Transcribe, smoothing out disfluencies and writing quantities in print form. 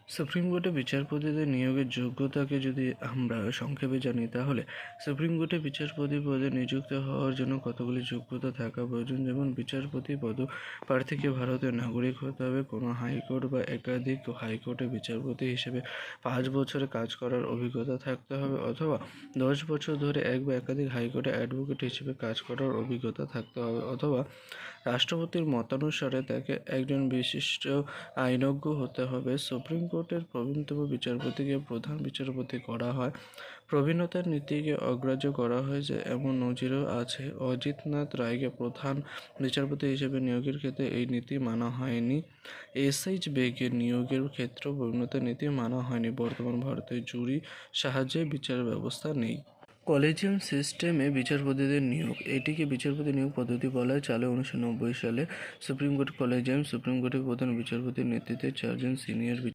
Supreme কোর্টে বিচারপতিদের নিয়োগের যোগ্যতাকে যদি আমরা সংক্ষেপে জানি, তাহলে সুপ্রিম কোর্টে বিচারপতি পদে নিযুক্ত হওয়ার জন্য কতগুলি যোগ্যতা থাকা প্রয়োজন। যেমন বিচারপতি প্রার্থীকে ভারতের নাগরিক হতে হবে, কোনো হাইকোর্ট বা একাধিক হাইকোর্টে বিচারপতি হিসেবে 5 বছরে কাজ করার অভিজ্ঞতা থাকতে হবে, অথবা 10 বছর ধরে এক বা একাধিক হাইকোর্টে অ্যাডভোকেট হিসেবে কাজ করার অভিজ্ঞতা থাকতে হবে, অথবা রাষ্ট্রপতির মতানুসারে তাকে একজন বিশিষ্ট আইনজ্ঞ হতে হবে। সুপ্রিম কোর্টের প্রবীণতম বিচারপতিকে প্রধান বিচারপতি করা হয়। প্রবীণতার নীতিকে অগ্রাহ্য করা হয়েছে এমন নজিরও আছে। অজিতনাথ রায়কে প্রধান বিচারপতি হিসেবে নিয়োগের ক্ষেত্রে এই নীতি মানা হয়নি। এসএইচ বেগের নিয়োগের ক্ষেত্রেও প্রবীণতার নীতি মানা হয়নি। বর্তমান ভারতের জুরি সাহায্যে বিচার ব্যবস্থা নেই। কলেজিয়াম সিস্টেমে বিচারপতিদের নিয়োগ, এটিকে বিচারপতি নিয়োগ পদ্ধতি বলা হয়। চালু 1990 সালে সুপ্রিম কোর্ট কলেজিয়াম। সুপ্রিম কোর্টের প্রধান বিচারপতির নেতৃত্বে 4 জন সিনিয়র